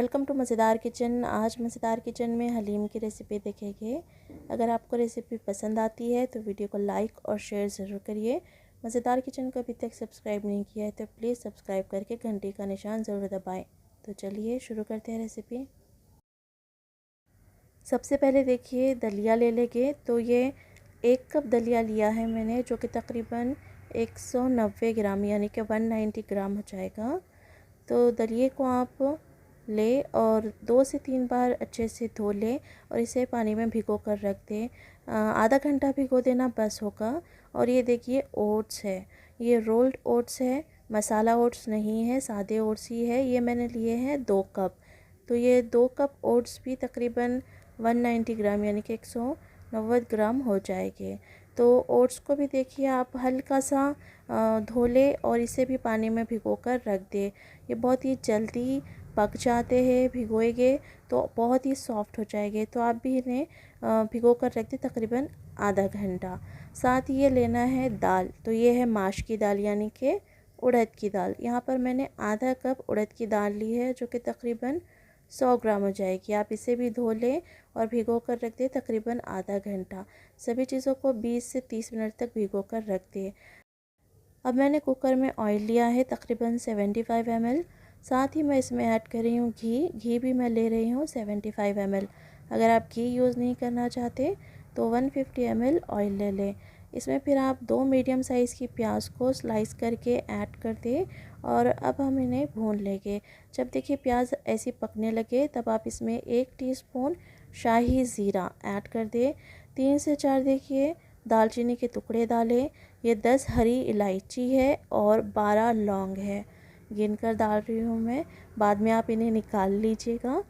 Welcome to मज़ेदार kitchen. आज मज़ेदार किचन में हलीम की रेसिपी देखेंगे। अगर आपको रेसिपी पसंद आती है तो वीडियो को लाइक और शेयर ज़रूर करिए। मज़ेदार किचन को अभी तक सब्सक्राइब नहीं किया है तो प्लीज़ सब्सक्राइब करके घंटी का निशान ज़रूर दबाएं। तो चलिए शुरू करते हैं रेसिपी। सबसे पहले देखिए दलिया ले लेंगे। तो ये 1 कप दलिया लिया है मैंने, जो कि तकरीबन 190 ग्राम यानी कि 190 ग्राम हो जाएगा। तो दलिए को आप ले और 2 से 3 बार अच्छे से धो लें और इसे पानी में भिगो कर रख दें। आधा घंटा भिगो देना बस होगा। और ये देखिए ओट्स है, ये रोल्ड ओट्स है, मसाला ओट्स नहीं है, सादे ओट्स ही है। ये मैंने लिए हैं 2 कप। तो ये 2 कप ओट्स भी तकरीबन 190 ग्राम यानी कि 190 ग्राम हो जाएंगे। तो ओट्स को भी देखिए आप हल्का सा धो लें और इसे भी पानी में भिगो कर रख दें। ये बहुत ही जल्दी पक जाते हैं, भिगोएंगे तो बहुत ही सॉफ्ट हो जाएंगे। तो आप भी इन्हें भिगो कर रख दें तकरीबन आधा घंटा। साथ ही ये लेना है दाल। तो ये है माश की दाल यानी कि उड़द की दाल। यहाँ पर मैंने आधा कप उड़द की दाल ली है, जो कि तकरीबन 100 ग्राम हो जाएगी। आप इसे भी धो लें और भिगो कर रख दें तकरीबन आधा घंटा। सभी चीज़ों को 20 से 30 मिनट तक भिगो कर रख दें। अब मैंने कुकर में ऑयल लिया है तकरीबन 75 ml। साथ ही मैं इसमें ऐड कर रही हूँ घी भी मैं ले रही हूँ 75 ml। अगर आप घी यूज़ नहीं करना चाहते तो 150 ml ऑयल ले लें। इसमें फिर आप 2 मीडियम साइज़ की प्याज को स्लाइस करके ऐड कर दें और अब हम इन्हें भून लेंगे। जब देखिए प्याज ऐसी पकने लगे तब आप इसमें 1 टीस्पून शाही ज़ीरा ऐड कर दें। 3 से 4 देखिए दालचीनी के टुकड़े डालें। ये 10 हरी इलायची है और 12 लौंग है, गिनकर डाल रही हूँ मैं, बाद में आप इन्हें निकाल लीजिएगा।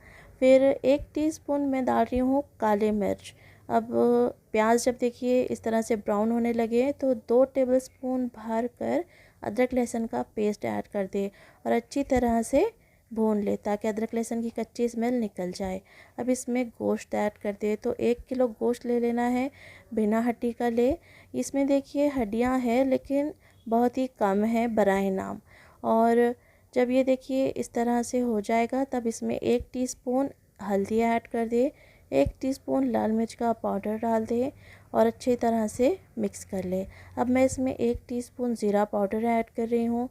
फिर 1 टीस्पून मैं डाल रही हूँ काले मिर्च। अब प्याज जब देखिए इस तरह से ब्राउन होने लगे तो 2 टेबलस्पून भर कर अदरक लहसुन का पेस्ट ऐड कर दे और अच्छी तरह से भून ले ताकि अदरक लहसुन की कच्ची स्मेल निकल जाए। अब इसमें गोश्त ऐड कर दे। तो 1 किलो गोश्त ले लेना है, बिना हड्डी का ले। इसमें देखिए हड्डियां हैं लेकिन बहुत ही कम है बराए नाम। और जब ये देखिए इस तरह से हो जाएगा तब इसमें 1 टीस्पून हल्दी ऐड कर दे, 1 टीस्पून लाल मिर्च का पाउडर डाल दे और अच्छी तरह से मिक्स कर ले। अब मैं इसमें 1 टीस्पून ज़ीरा पाउडर ऐड कर रही हूँ,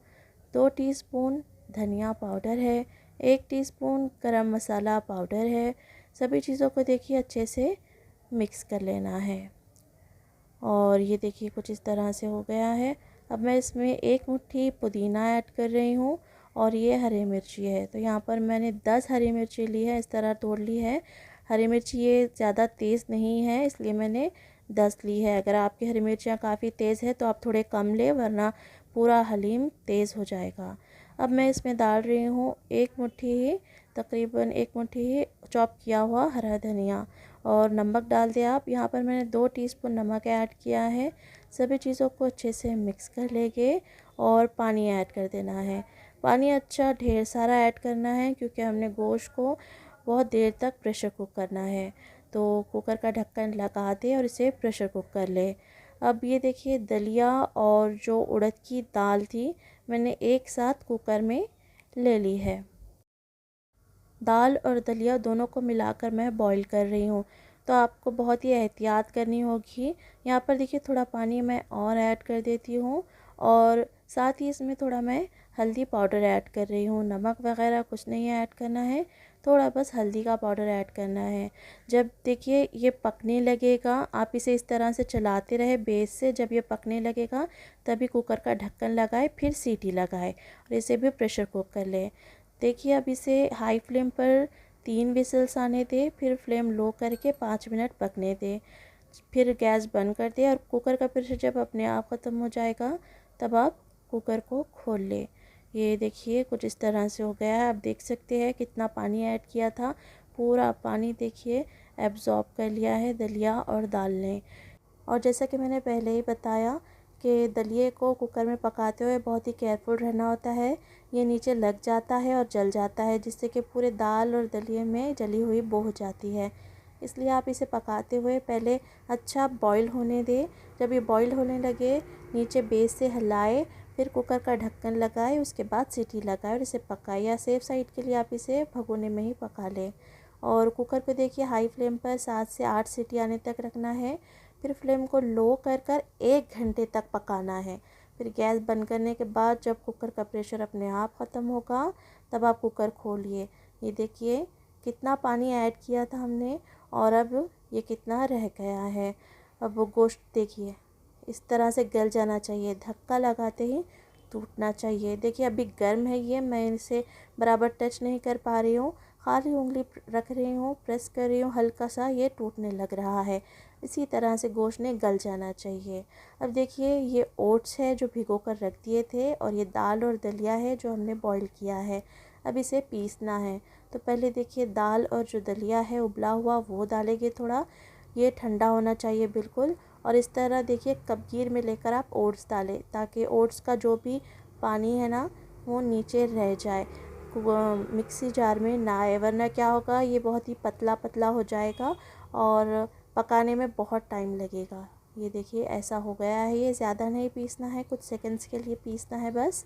2 टीस्पून धनिया पाउडर है, 1 टीस्पून गरम मसाला पाउडर है। सभी चीज़ों को देखिए अच्छे से मिक्स कर लेना है। और ये देखिए कुछ इस तरह से हो गया है। अब मैं इसमें 1 मुट्ठी पुदीना ऐड कर रही हूँ और ये हरी मिर्ची है। तो यहाँ पर मैंने 10 हरी मिर्ची ली है, इस तरह तोड़ ली है। हरी मिर्ची ये ज़्यादा तेज़ नहीं है इसलिए मैंने 10 ली है। अगर आपकी हरी मिर्चियाँ काफ़ी तेज़ है तो आप थोड़े कम लें, वरना पूरा हलीम तेज़ हो जाएगा। अब मैं इसमें डाल रही हूँ 1 मुट्ठी ही, तकरीबन 1 मुट्ठी ही चॉप किया हुआ हरा धनिया और नमक डाल दिया आप। यहाँ पर मैंने 2 टीस्पून नमक ऐड किया है। सभी चीज़ों को अच्छे से मिक्स कर लेंगे और पानी ऐड कर देना है। पानी अच्छा ढेर सारा ऐड करना है क्योंकि हमने गोश्त को बहुत देर तक प्रेशर कुक करना है। तो कुकर का ढक्कन लगा दे और इसे प्रेशर कुक कर ले। अब ये देखिए दलिया और जो उड़द की दाल थी मैंने एक साथ कुकर में ले ली है। दाल और दलिया दोनों को मिलाकर मैं बॉईल कर रही हूँ, तो आपको बहुत ही एहतियात करनी होगी। यहाँ पर देखिए थोड़ा पानी मैं और ऐड कर देती हूँ और साथ ही इसमें थोड़ा मैं हल्दी पाउडर ऐड कर रही हूँ। नमक वगैरह कुछ नहीं ऐड करना है, थोड़ा बस हल्दी का पाउडर ऐड करना है। जब देखिए ये पकने लगेगा, आप इसे इस तरह से चलाते रहे बेस से। जब ये पकने लगेगा तभी कुकर का ढक्कन लगाए, फिर सीटी लगाए और इसे भी प्रेशर कुक कर ले। देखिए अब इसे हाई फ्लेम पर 3 विसल्स आने दे, फिर फ्लेम लो करके 5 मिनट पकने दे, फिर गैस बंद कर दे और कुकर का प्रेशर जब अपने आप ख़त्म हो जाएगा तब आप कुकर को खोल ले। ये देखिए कुछ इस तरह से हो गया है। आप देख सकते हैं कितना पानी ऐड किया था, पूरा पानी देखिए एब्जॉर्ब कर लिया है दलिया और दाल ने। और जैसा कि मैंने पहले ही बताया कि दलिए को कुकर में पकाते हुए बहुत ही केयरफुल रहना होता है। ये नीचे लग जाता है और जल जाता है, जिससे कि पूरे दाल और दलिए में जली हुई बो हो जाती है। इसलिए आप इसे पकाते हुए पहले अच्छा बॉईल होने दें। जब ये बॉईल होने लगे नीचे बेस से हिलाए, फिर कुकर का ढक्कन लगाए, उसके बाद सीटी लगाए और इसे पकाए, या सेफ साइड के लिए आप इसे भगोने में ही पका लें। और कुकर पे देखिए हाई फ्लेम पर 7 से 8 सीटी आने तक रखना है। फिर फ्लेम को लो कर कर 1 घंटे तक पकाना है। फिर गैस बंद करने के बाद जब कुकर का प्रेशर अपने आप ख़त्म होगा तब आप कुकर खोलिए। ये देखिए कितना पानी ऐड किया था हमने और अब ये कितना रह गया है। अब वो गोश्त देखिए इस तरह से गल जाना चाहिए, धक्का लगाते ही टूटना चाहिए। देखिए अभी गर्म है ये, मैं इसे बराबर टच नहीं कर पा रही हूँ, खाली उंगली रख रही हूँ, प्रेस कर रही हूँ, हल्का सा ये टूटने लग रहा है। इसी तरह से गोश्त ने गल जाना चाहिए। अब देखिए ये ओट्स है जो भिगो कर रख दिए थे और ये दाल और दलिया है जो हमने बॉईल किया है। अब इसे पीसना है। तो पहले देखिए दाल और जो दलिया है उबला हुआ वो डालेंगे थोड़ा, ये ठंडा होना चाहिए बिल्कुल। और इस तरह देखिए कपगीर में लेकर आप ओट्स डालें ताकि ओट्स का जो भी पानी है ना वो नीचे रह जाए, मिक्सी जार में ना आए, वरना क्या होगा ये बहुत ही पतला पतला हो जाएगा और पकाने में बहुत टाइम लगेगा। ये देखिए ऐसा हो गया है, ये ज़्यादा नहीं पीसना है, कुछ सेकंड्स के लिए पीसना है बस।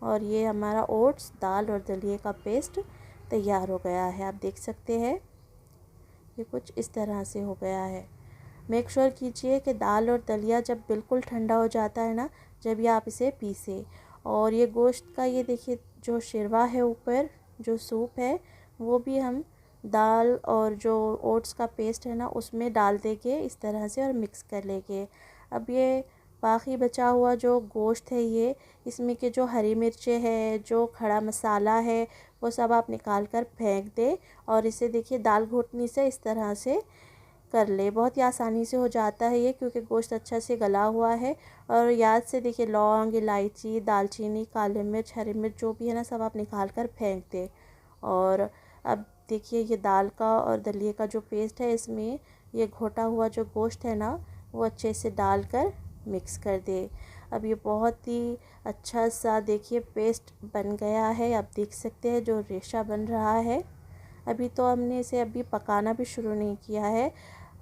और ये हमारा ओट्स दाल और दलिए का पेस्ट तैयार हो गया है, आप देख सकते हैं ये कुछ इस तरह से हो गया है। मेक श्योर कीजिए कि दाल और दलिया जब बिल्कुल ठंडा हो जाता है ना, जब ये आप इसे पीसें। और ये गोश्त का ये देखिए जो शिरवा है ऊपर जो सूप है वो भी हम दाल और जो ओट्स का पेस्ट है ना उसमें डाल देंगे इस तरह से और मिक्स कर लेंगे। अब ये बाकी बचा हुआ जो गोश्त है ये, इसमें के जो हरी मिर्चें है, जो खड़ा मसाला है, वो सब आप निकाल कर फेंक दें और इसे देखिए दाल घोटनी से इस तरह से कर ले। बहुत ही आसानी से हो जाता है ये क्योंकि गोश्त अच्छा से गला हुआ है। और याद से देखिए लौंग, इलायची, दालचीनी, काली मिर्च, हरी मिर्च जो भी है ना सब आप निकाल कर फेंक दें। और अब देखिए ये दाल का और दलिए का जो पेस्ट है इसमें ये घोटा हुआ जो गोश्त है ना वो अच्छे से डालकर मिक्स कर दे। अब ये बहुत ही अच्छा सा देखिए पेस्ट बन गया है, आप देख सकते हैं जो रेशा बन रहा है। अभी तो हमने इसे अभी पकाना भी शुरू नहीं किया है।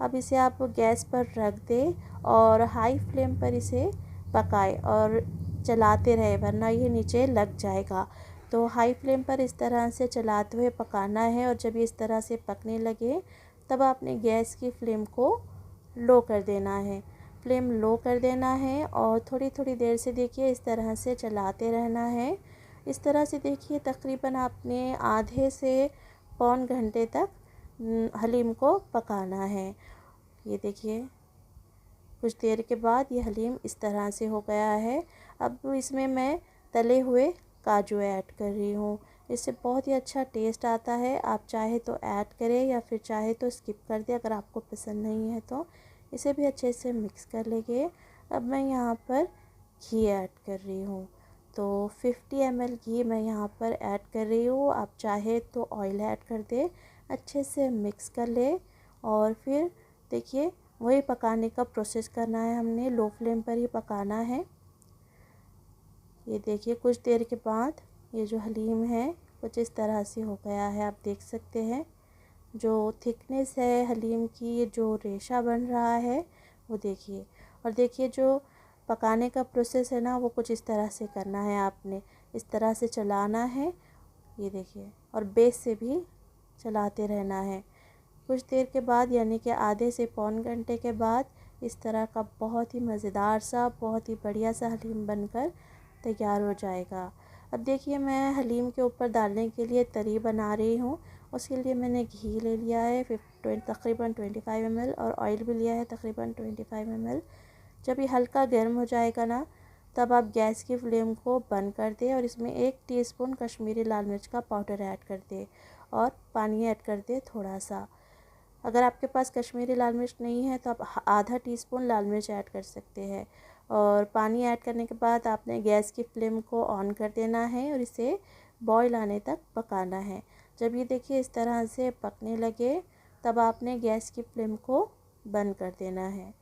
अब इसे आप गैस पर रख दें और हाई फ्लेम पर इसे पकाएं और चलाते रहें वरना ये नीचे लग जाएगा। तो हाई फ्लेम पर इस तरह से चलाते हुए पकाना है और जब ये इस तरह से पकने लगे तब आपने गैस की फ्लेम को लो कर देना है। फ्लेम लो कर देना है और थोड़ी थोड़ी देर से देखिए इस तरह से चलाते रहना है। इस तरह से देखिए तकरीबन आपने आधे से पौन घंटे तक हलीम को पकाना है। ये देखिए कुछ देर के बाद ये हलीम इस तरह से हो गया है। अब इसमें मैं तले हुए काजू ऐड कर रही हूँ, इससे बहुत ही अच्छा टेस्ट आता है। आप चाहे तो ऐड करें या फिर चाहे तो स्किप कर दें अगर आपको पसंद नहीं है तो। इसे भी अच्छे से मिक्स कर लेंगे। अब मैं यहाँ पर घी ऐड कर रही हूँ, तो 50 ml घी मैं यहाँ पर ऐड कर रही हूँ, आप चाहे तो ऑयल ऐड कर दें। अच्छे से मिक्स कर ले और फिर देखिए वही पकाने का प्रोसेस करना है, हमने लो फ्लेम पर ही पकाना है। ये देखिए कुछ देर के बाद ये जो हलीम है कुछ इस तरह से हो गया है, आप देख सकते हैं जो थिकनेस है हलीम की, ये जो रेशा बन रहा है वो देखिए। और देखिए जो पकाने का प्रोसेस है ना वो कुछ इस तरह से करना है, आपने इस तरह से चलाना है, ये देखिए, और बेस से भी चलाते रहना है। कुछ देर के बाद यानी कि आधे से पौन घंटे के बाद इस तरह का बहुत ही मज़ेदार सा बहुत ही बढ़िया सा हलीम बनकर तैयार हो जाएगा। अब देखिए मैं हलीम के ऊपर डालने के लिए तरी बना रही हूँ। उसके लिए मैंने घी ले लिया है तकरीबन 25 ml और ऑयल भी लिया है तकरीबन 25 ml। जब ये हल्का गर्म हो जाएगा ना तब आप गैस की फ्लेम को बंद कर दें और इसमें 1 टीस्पून कश्मीरी लाल मिर्च का पाउडर ऐड कर दें और पानी ऐड कर दें थोड़ा सा। अगर आपके पास कश्मीरी लाल मिर्च नहीं है तो आप आधा टीस्पून लाल मिर्च ऐड कर सकते हैं। और पानी ऐड करने के बाद आपने गैस की फ्लेम को ऑन कर देना है और इसे बॉईल आने तक पकाना है। जब ये देखिए इस तरह से पकने लगे तब आपने गैस की फ्लेम को बंद कर देना है।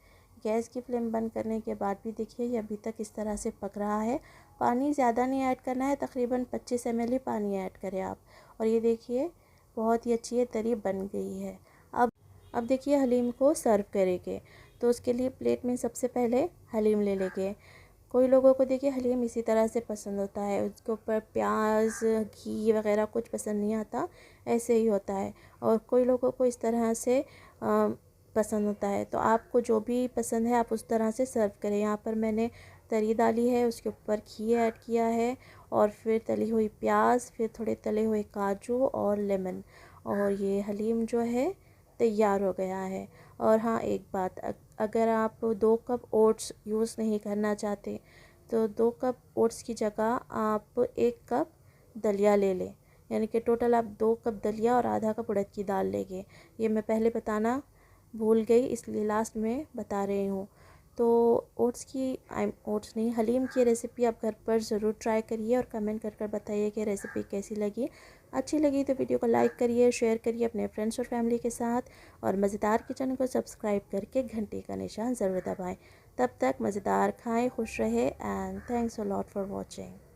गैस की फ्लेम बंद करने के बाद भी देखिए ये अभी तक इस तरह से पक रहा है। पानी ज़्यादा नहीं ऐड करना है, तकरीबन 25 ml ही पानी ऐड करें आप। और ये देखिए बहुत ही अच्छी ये तरी बन गई है। अब देखिए हलीम को सर्व करेंगे तो उसके लिए प्लेट में सबसे पहले हलीम ले लेंगे। कोई लोगों को देखिए हलीम इसी तरह से पसंद होता है, उसके ऊपर प्याज घी वगैरह कुछ पसंद नहीं आता, ऐसे ही होता है। और कोई लोगों को इस तरह से पसंद होता है। तो आपको जो भी पसंद है आप उस तरह से सर्व करें। यहाँ पर मैंने तरी डाली है, उसके ऊपर घी ऐड किया है और फिर तली हुई प्याज, फिर थोड़े तले हुए काजू और लेमन, और ये हलीम जो है तैयार हो गया है। और हाँ, एक बात, अगर आप 2 कप ओट्स यूज़ नहीं करना चाहते तो 2 कप ओट्स की जगह आप 1 कप दलिया ले लें, यानी कि टोटल आप 2 कप दलिया और आधा कप उड़द की दाल लेंगे। ये मैं पहले बताना भूल गई, इसलिए लास्ट में बता रही हूँ। तो ओट्स नहीं, हलीम की रेसिपी आप घर पर ज़रूर ट्राई करिए और कमेंट कर बताइए कि रेसिपी कैसी लगी। अच्छी लगी तो वीडियो को लाइक करिए, शेयर करिए अपने फ्रेंड्स और फैमिली के साथ, और मज़ेदार किचन को सब्सक्राइब करके घंटी का निशान ज़रूर दबाएं। तब तक मज़ेदार खाएं, खुश रहे, and thanks a lot for watching.